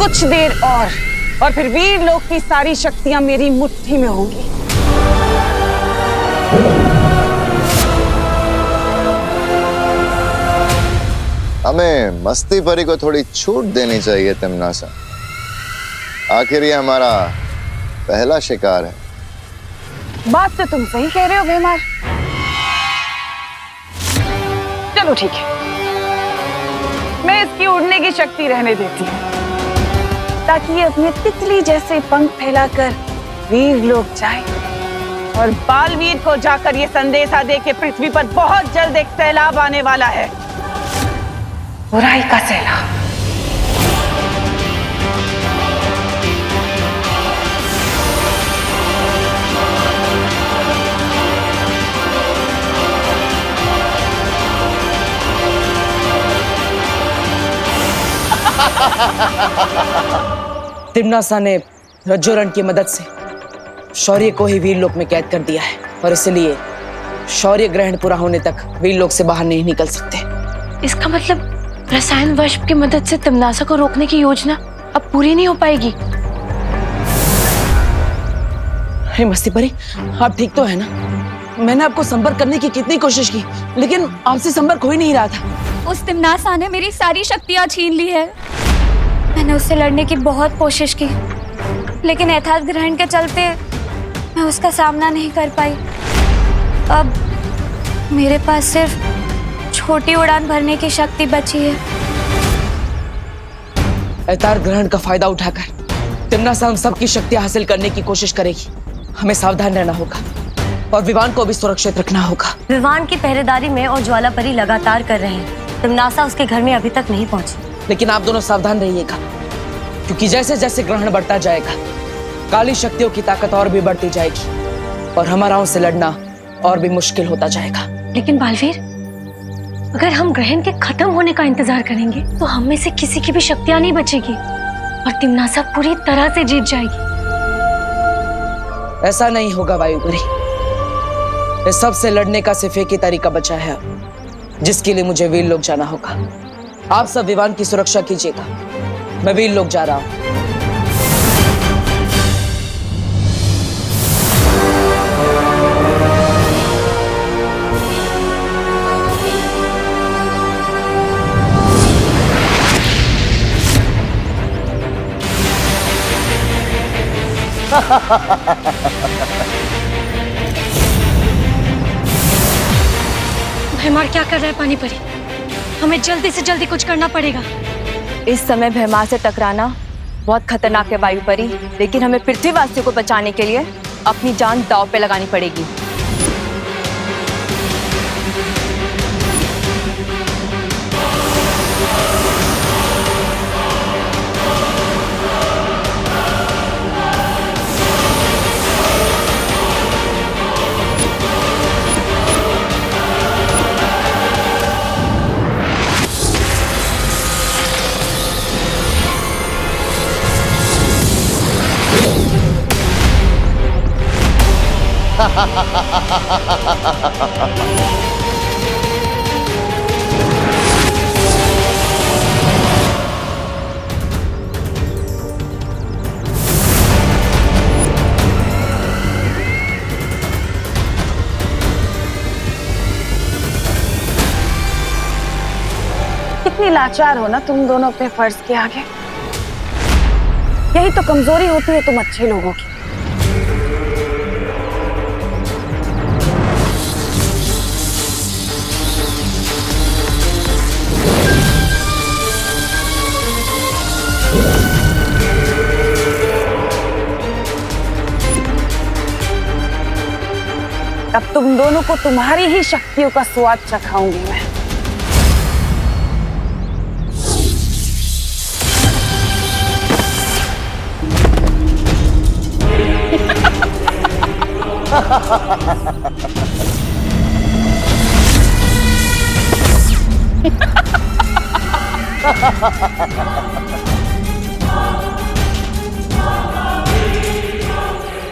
कुछ देर और फिर वीर लोक की सारी शक्तियां मेरी मुट्ठी में होंगी। हमें मस्ती परी को थोड़ी छूट देनी चाहिए तिम्नासा। आखिर ये हमारा पहला शिकार है। बात तो तुम सही कह रहे हो भीमार। चलो ठीक है, मैं इसकी उड़ने की शक्ति रहने देती हूँ ताकि ये अपने तितली जैसे पंख फैलाकर वीर लोक जाए और बालवीर को जाकर ये संदेशा दे कि पृथ्वी पर बहुत जल्द एक सैलाब आने वाला है, बुराई का सैलाब। तिम्नासा ने रज्जुरण की मदद से शौर्य को ही वीर लोक में कैद कर दिया है और इसलिए शौर्य ग्रहण पूरा होने तक वीर लोक से बाहर नहीं निकल सकते। इसका मतलब रसायन वाष्प की मदद से तिम्नासा को रोकने की योजना अब पूरी नहीं हो पाएगी। हे मस्ती परी, आप ठीक तो है ना? मैंने आपको संपर्क करने की कितनी कोशिश की लेकिन आपसे संपर्क हो ही नहीं रहा था। उस तिम्नासा ने मेरी सारी शक्तियां छीन ली है। मैंने उससे लड़ने की बहुत कोशिश की लेकिन यथार्थ ग्रहण के चलते मैं उसका सामना नहीं कर पाई। अब मेरे पास सिर्फ छोटी उड़ान भरने की शक्ति बची है। यथार्थ ग्रहण का फायदा उठाकर तिम्नासा हम सबकी शक्तियां हासिल करने की कोशिश करेगी। हमें सावधान रहना होगा और विवान को भी सुरक्षित रखना होगा। विवान की पहरेदारी में और ज्वाला परी लगातार कर रहे हैं। तिम्नासा उसके घर में अभी तक नहीं पहुंची। लेकिन आप दोनों सावधान रहिएगा क्योंकि जैसे जैसे ग्रहण बढ़ता जाएगा काली शक्तियों की ताकत और भी बढ़ती जाएगी और हमारा उनसे लड़ना और भी मुश्किल होता जाएगा। लेकिन बालवीर, अगर हम ग्रहण के खत्म होने का इंतजार करेंगे तो हम में से किसी की भी शक्तियां नहीं बचेगी और तिम्नासा पूरी तरह से जीत जाएगी। ऐसा नहीं होगा वायुपुरी। इस सब से लड़ने का सिर्फ एक ही तरीका बचा है जिसके लिए मुझे वीर लोक जाना होगा। आप सब विवान की सुरक्षा कीजिएगा, मैं वीर लोक जा रहा हूं। भैमार क्या कर रहा है पानी परी? हमें जल्दी से जल्दी कुछ करना पड़ेगा। इस समय भैमार से टकराना बहुत खतरनाक है वायु परी, लेकिन हमें पृथ्वीवासियों को बचाने के लिए अपनी जान दांव पे लगानी पड़ेगी। कितनी लाचार हो ना तुम दोनों अपने फर्ज के आगे। यही तो कमजोरी होती है तुम अच्छे लोगों की। अब तुम दोनों को तुम्हारी ही शक्तियों का स्वाद चखाऊंगी मैं।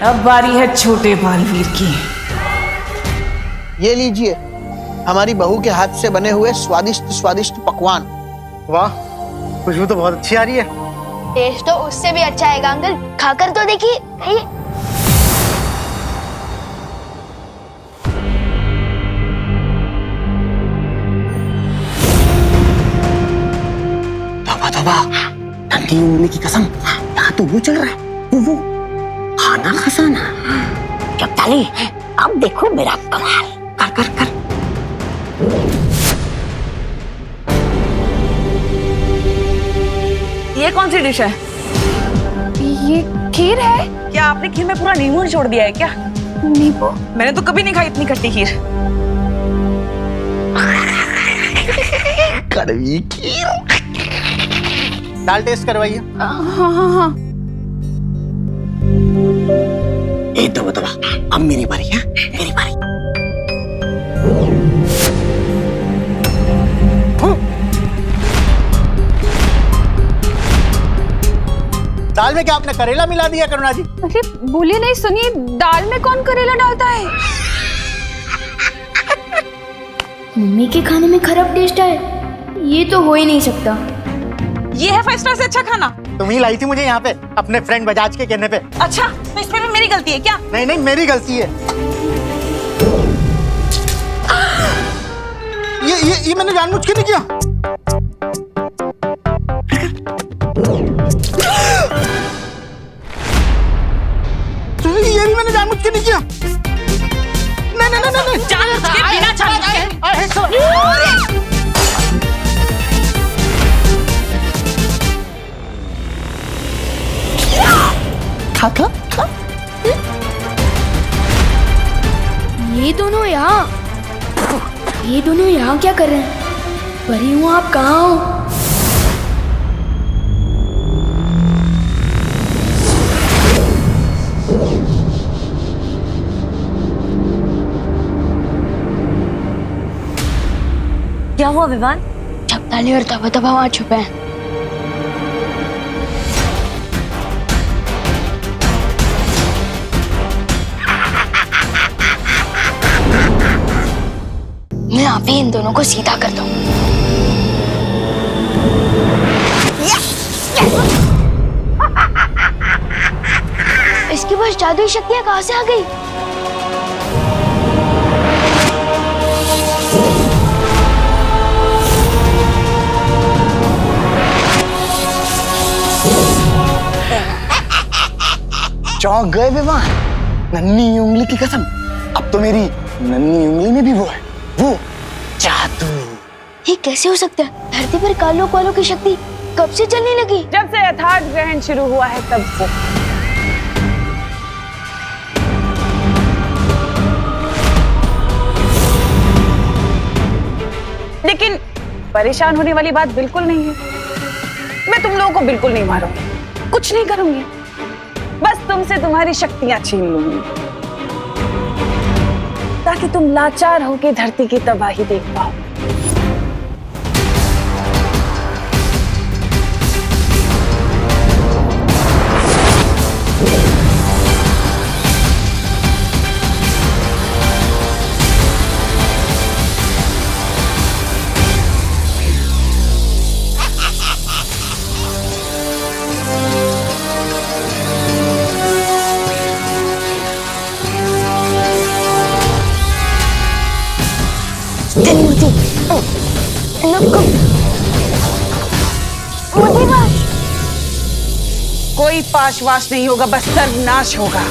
अब बारी है छोटे बालवीर की। ये लीजिए हमारी बहू के हाथ से बने हुए स्वादिष्ट स्वादिष्ट पकवान। वाह, खुशबू तो बहुत अच्छी आ रही है। टेस्ट तो उससे भी अच्छा आएगा अंकल, खाकर तो देखिए। खाइए। तौबा तौबा, नन्ही उंगली की कसम, यहाँ तो वो चल रहा है, वो खाना खजाना। चपताली, अब देखो मेरा कमाल, कर कर कर। ये कौन सी डिश है? ये खीर है। क्या आपने खीर में पूरा नींबू छोड़ दिया है क्या? नींबू? मैंने तो कभी नहीं खाई इतनी खट्टी खीर। कड़वी खीर। दाल टेस्ट करवाइए। हाँ। ए तौबा तौबा, अब मेरी बारी है, मेरी बारी। दाल में क्या आपने करेला मिला दिया करुणा जी? अरे बोलिए नहीं, सुनिए, दाल में कौन करेला डालता है? मम्मी के खाने में खराब टेस्ट है, ये तो हो ही नहीं सकता। ये है 5 स्टार से अच्छा खाना। तुम ही लाई थी मुझे यहाँ पे अपने फ्रेंड बजाज के कहने पे। अच्छा, तो इसमें भी मेरी गलती है क्या? नहीं नहीं, मेरी गलती है। ये मैंने जानबूझ के नहीं किया। ये भी मैंने जानबूझ के नहीं किया। नहीं। जानबूझ के, बिना जानबूझ के। खा। ये दोनों यहाँ क्या कर रहे हैं? परी हूँ, आप कहाँ हो? क्या हुआ विवान? चपताली और तबा तबा वहाँ छुपे हैं। मैं अभी इन दोनों को सीधा करता हूँ। इसके पास जादुई शक्तियाँ कहाँ से आ गई? चौंक गए विवान, नन्ही उंगली की कसम, अब तो मेरी नन्ही उंगली में भी वो है, वो जादू। ये कैसे हो सकता है? धरती पर कालों कालों की शक्ति कब से चलने लगी? जब से यथार्थ ग्रहण शुरू हुआ है तब से। लेकिन परेशान होने वाली बात बिल्कुल नहीं है। मैं तुम लोगों को बिल्कुल नहीं मारूंगी, कुछ नहीं करूंगी, बस तुमसे तुम्हारी शक्तियां छीन लूंगी ताकि तुम लाचार होकर धरती की तबाही देख पाओ। कोई पाशवाश नहीं होगा, बस सर्वनाश होगा।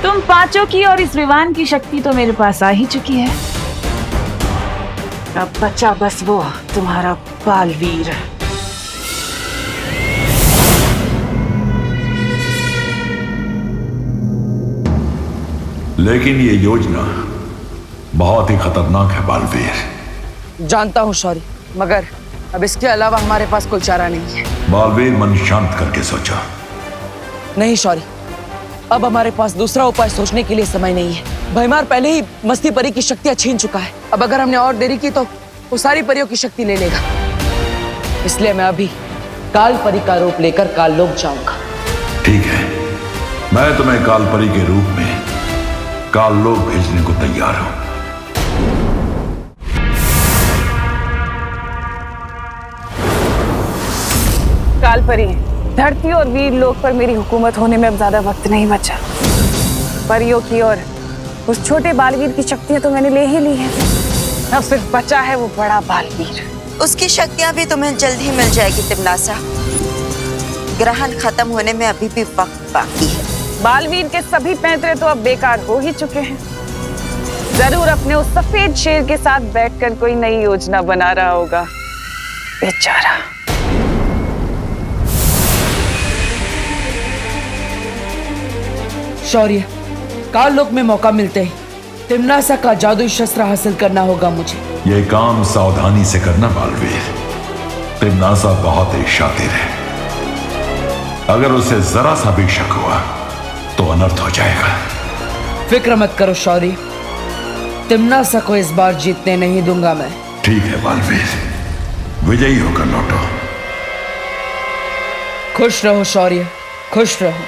तुम पांचों की और इस विवान की शक्ति तो मेरे पास आ ही चुकी है। अब बचा बस वो तुम्हारा बालवीर। लेकिन ये योजना बहुत ही खतरनाक है बालवीर। जानता हूँ शौरी, मगर अब इसके अलावा हमारे पास कोई चारा नहीं है। बालवीर, मन शांत करके सोचो। नहीं शौरी, अब हमारे पास दूसरा उपाय सोचने के लिए समय नहीं है। भैमार पहले ही मस्ती परी की शक्तियां छीन चुका है। अब अगर हमने और देरी की तो वो सारी परियों की शक्ति ले लेगा। इसलिए मैं अभी काल परी का रूप लेकर काल लोक जाऊंगा। ठीक है, मैं तुम्हें कालपरी के रूप में काल लोक भेजने को तैयार हूं। कालपरी, धरती और वीर लोक पर मेरी हुकूमत होने में अब ज्यादा वक्त नहीं बचा। परियों की और उस छोटे बालवीर की शक्तियां तो मैंने ले ही ली हैं। अब सिर्फ बचा है वो बड़ा बालवीर। उसकी शक्तियां भी तुम्हें जल्द ही मिल जाएगी तिमनासा। ग्रहण खत्म होने में अभी भी वक्त बाकी है। बालवीर के सभी पैंतरे तो अब बेकार हो ही चुके हैं। जरूर अपने उस सफेद शेर के साथ बैठकर कोई नई योजना बना रहा होगा बेचारा। शौर्य, काल लोक में मौका मिलते ही तिमनासा का जादुई शस्त्र हासिल करना होगा मुझे। यह काम सावधानी से करना बालवीर। तिमनासा बहुत ही शातिर है। अगर उसे जरा सा भी शक हुआ तो अनर्थ हो जाएगा। फिक्र मत करो शौर्य, तिमनासा को इस बार जीतने नहीं दूंगा मैं। ठीक है बालवीर, विजयी होकर लौटो। खुश रहो शौर्य, खुश रहो।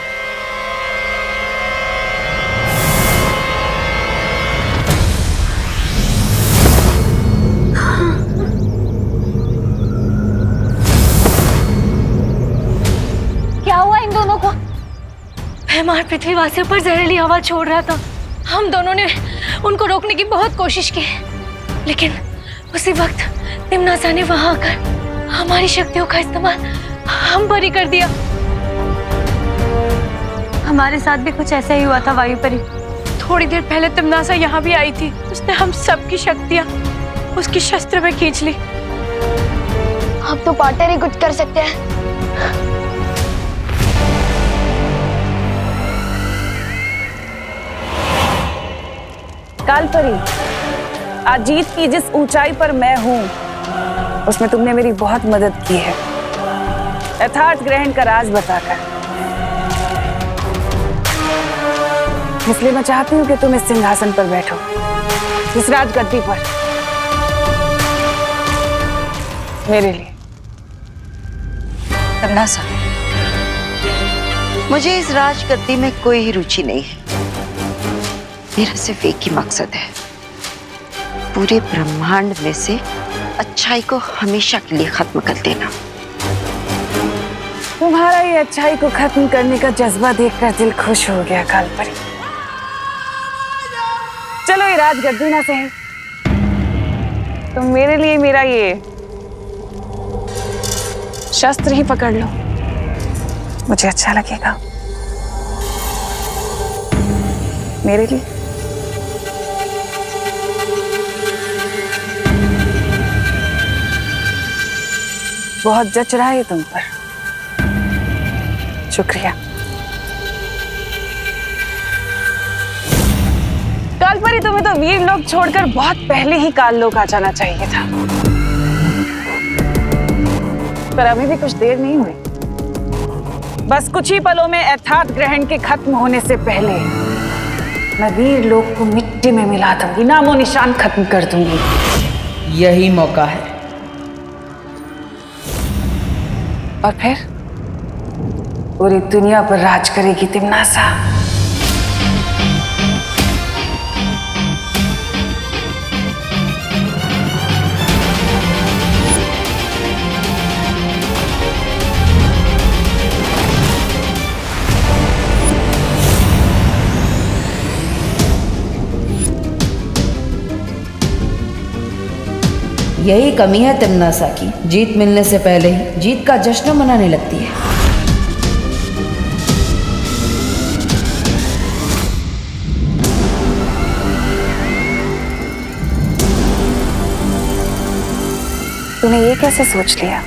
क्या हुआ इन दोनों को? भैमार पृथ्वीवासियों पर जहरीली हवा छोड़ रहा था। हम दोनों ने उनको रोकने की बहुत कोशिश की, लेकिन उसी वक्त तिमनासा ने वहां आकर हमारी शक्तियों का इस्तेमाल हम पर ही कर दिया। हमारे साथ भी कुछ ऐसा ही हुआ था वायु परी। थोड़ी देर पहले तिमनासा यहाँ भी आई थी। उसने हम सबकी शक्तियाँ उसकी शस्त्र में खींच ली। अब तो पार्टनर ही कुछ कर सकते हैं। कालपरी, आज जीत की जिस ऊंचाई पर मैं हूं उसमें तुमने मेरी बहुत मदद की है, यथार्थ ग्रहण का राज बताकर। इसलिए मैं चाहती हूं कि तुम इस सिंहासन पर बैठो, इस राजगद्दी पर, मेरे लिए। तिमनासा, मुझे इस राजगद्दी में कोई रुचि नहीं है। मेरा सिर्फ एक ही मकसद है, पूरे ब्रह्मांड में से अच्छाई को हमेशा के लिए खत्म कर देना। तुम्हारा ये अच्छाई को खत्म करने का जज्बा देखकर दिल खुश हो गया कालपरी। चलो ये राजगद्दी ना सही, तुम मेरे लिए मेरा ये शस्त्र ही पकड़ लो, मुझे अच्छा लगेगा। मेरे लिए बहुत जच रहा है तुम पर, शुक्रिया। कालपरी, तुम्हें तो वीर लोक छोड़कर बहुत पहले ही काल लोक आ जाना चाहिए था, पर अभी भी कुछ देर नहीं हुई। बस कुछ ही पलों में यथार्थ ग्रहण के खत्म होने से पहले मैं वीर लोक को मिट्टी में मिला दूंगी, नामो निशान खत्म कर दूंगी। यही मौका है। और फिर पूरी दुनिया पर राज करेगी तिमनासा। यही कमी है तिमनासा की, जीत मिलने से पहले ही जीत का जश्न मनाने लगती है। तूने ये कैसे सोच लिया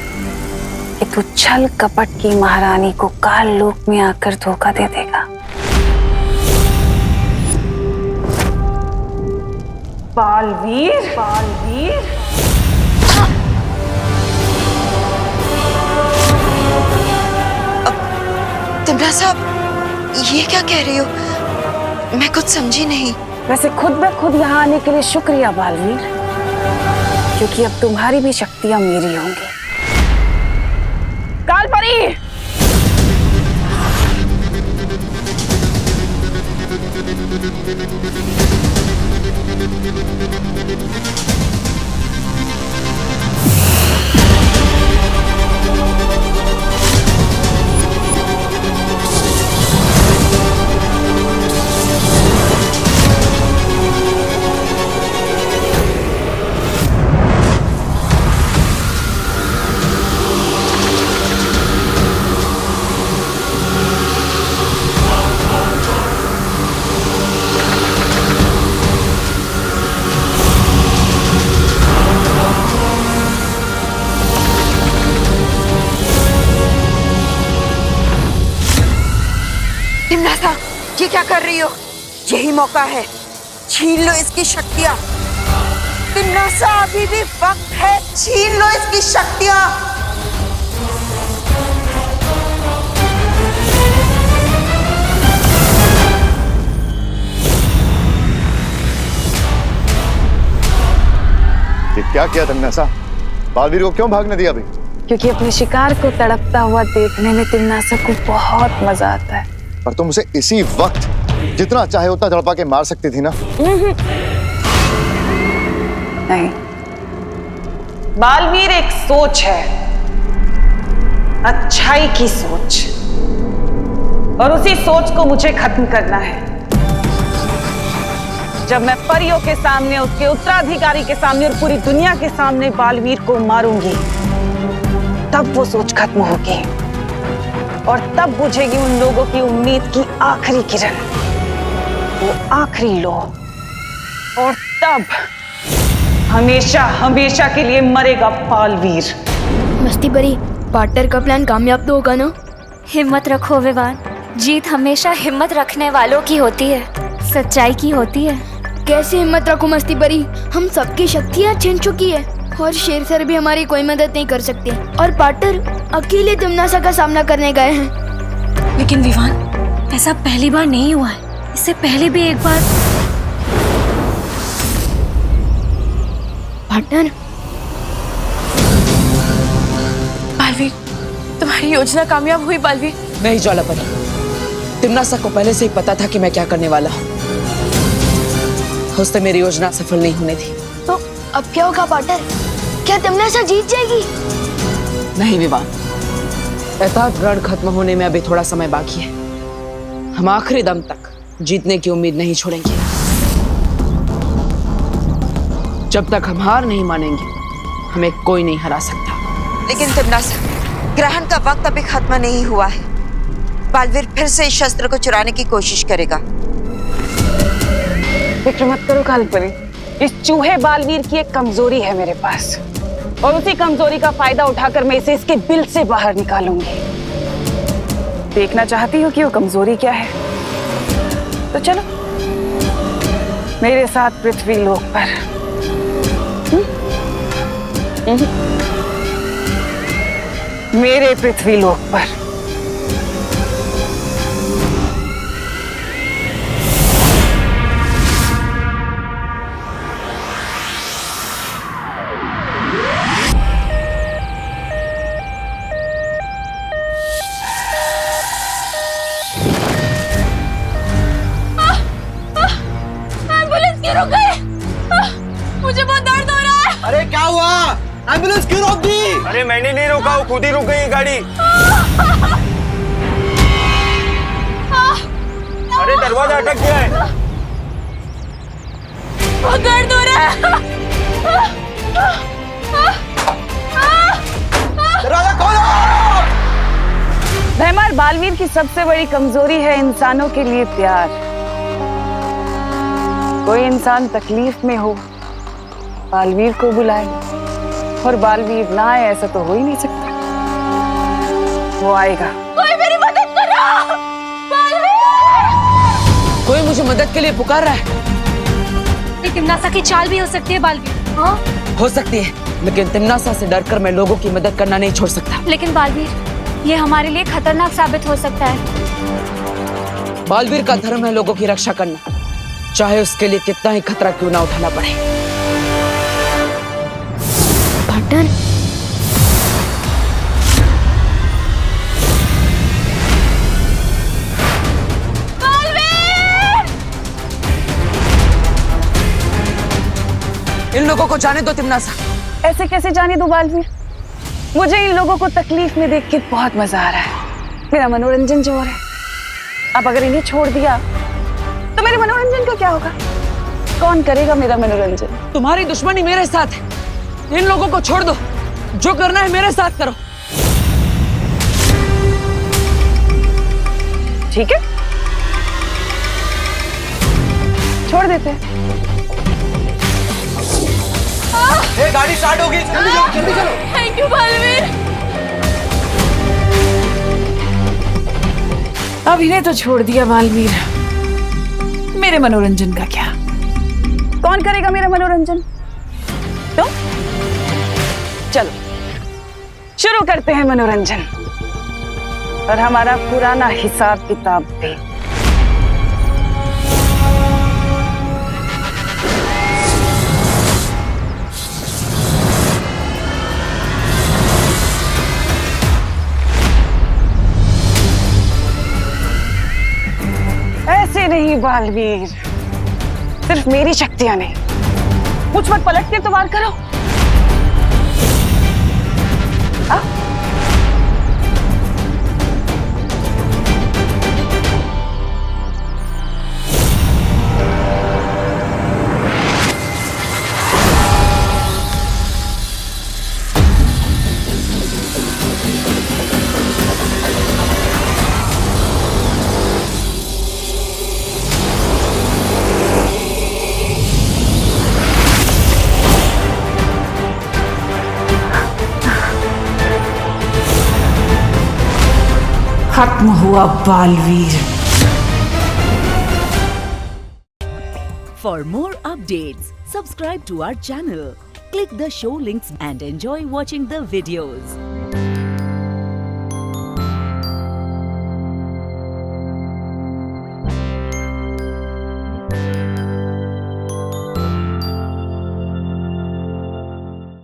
कि तू छल कपट की महारानी को काल लोक में आकर धोखा दे देगा? बालवीर, बालवीर, तिमनासा, ये क्या कह रही हो? मैं कुछ समझी नहीं। वैसे खुद ब खुद यहाँ आने के लिए शुक्रिया बालवीर। क्योंकि अब तुम्हारी भी शक्तियां मेरी होंगी। कालपरी, तिमनासा, ये क्या कर रही हो? यही मौका है, छीन लो इसकी शक्तियां। तिमनासा, अभी भी वक्त है, छीन लो इसकी शक्तियां। ये क्या किया तिमनासा? बालवीर को क्यों भागने दिया अभी? क्योंकि अपने शिकार को तड़पता हुआ देखने में तिमनासा को बहुत मजा आता है। पर तुम उसे इसी वक्त जितना चाहे उतना तड़पा के मार सकती थी ना? नहीं, बालवीर एक सोच है, अच्छाई की सोच, और उसी सोच को मुझे खत्म करना है। जब मैं परियों के सामने, उसके उत्तराधिकारी के सामने और पूरी दुनिया के सामने बालवीर को मारूंगी, तब वो सोच खत्म होगी और तब बुझेगी उन लोगों की उम्मीद की आखिरी किरण, वो आखिरी लो, और तब हमेशा हमेशा के लिए मरेगा बालवीर। मस्ती परी, पार्टनर का प्लान कामयाब तो होगा ना? हिम्मत रखो विवान, जीत हमेशा हिम्मत रखने वालों की होती है, सच्चाई की होती है। कैसे हिम्मत रखो मस्ती परी, हम सबकी शक्तियाँ छिन चुकी है और शेर सर भी हमारी कोई मदद नहीं कर सकते और पार्टनर अकेले तिमनासा का सामना करने गए हैं। लेकिन विवान, ऐसा पहली बार नहीं हुआ है, इससे पहले भी एक बार। पार्टनर, बालवीर, तुम्हारी योजना कामयाब हुई बालवीर। नहीं ज्वालापरी, तिमनासा को पहले से ही पता था कि मैं क्या करने वाला हूँ। उससे मेरी योजना सफल नहीं होने दी। तो अब क्या होगा पार्टनर? क्या तिमनासा जीत जाएगी? नहीं विवान, एतहाद ग्रहण खत्म होने में अभी थोड़ा समय बाकी है। हम आखिरी दम तक जीतने की उम्मीद नहीं छोड़ेंगे। जब तक हम हार नहीं मानेंगे, हमें कोई नहीं हरा सकता। लेकिन तिमनासा, ग्रहण का वक्त अभी खत्म नहीं हुआ है। बालवीर फिर से इस शस्त्र को चुराने की कोशिश करेगा। फिक्र मत करो कालपरी, इस चूहे बालवीर की एक कमजोरी है मेरे पास, और उसी कमजोरी का फायदा उठाकर मैं इसे इसके बिल से बाहर निकालूंगी। देखना चाहती हो कि वो कमजोरी क्या है? तो चलो मेरे साथ पृथ्वी लोक पर। मेरे पृथ्वी लोक पर। एम्बुलेंस क्यों रुक गई? मुझे बहुत दर्द हो रहा है। अरे क्या हुआ? एम्बुलेंस क्यों रोक दी? अरे मैंने नहीं रोका, वो खुद ही रुक गई गाड़ी। अरे दरवाजा अटक गया है। बहुत दर्द हो रहा है। दरवाजा खोलो! भैमार, बालवीर की सबसे बड़ी कमजोरी है इंसानों के लिए प्यार। कोई इंसान तकलीफ में हो, बालवीर को बुलाए, और बालवीर ना आए ऐसा तो हो ही नहीं सकता। वो आएगा। कोई मेरी मदद करो! बालवीर! कोई मुझे मदद के लिए पुकार रहा है। तिमनासा की चाल भी हो सकती है बालवीर। हाँ? हो सकती है, लेकिन तिमनासा से डरकर मैं लोगों की मदद करना नहीं छोड़ सकता। लेकिन बालवीर, ये हमारे लिए खतरनाक साबित हो सकता है। बालवीर का धर्म है लोगों की रक्षा करना, चाहे उसके लिए कितना ही खतरा क्यों ना उठाना पड़े। पार्टनर। इन लोगों को जाने दो तिमनासा। ऐसे कैसे जाने दो बालवीर? मुझे इन लोगों को तकलीफ में देख के बहुत मजा आ रहा है। मेरा मनोरंजन जो हो रहा है। अब अगर इन्हें छोड़ दिया तो मेरे मनोरंजन का क्या होगा? कौन करेगा मेरा मनोरंजन? तुम्हारी दुश्मनी मेरे साथ है। इन लोगों को छोड़ दो, जो करना है मेरे साथ करो। ठीक है, छोड़ देते हैं। ये गाड़ी स्टार्ट होगी, जल्दी चलो, जल्दी चलो। Thank you Baalveer. अब इन्हें तो छोड़ दिया बालवीर, मेरे मनोरंजन का क्या? कौन करेगा मेरा मनोरंजन? तुम? चलो शुरू करते हैं मनोरंजन, और हमारा पुराना हिसाब किताब भी। ऐसे नहीं बालवीर, सिर्फ मेरी शक्तियां नहीं, मुझ पर पलट के तो वार करो। आ? खत्म हुआ Baalveer. For more updates, subscribe to our channel, click the show links and enjoy watching the videos.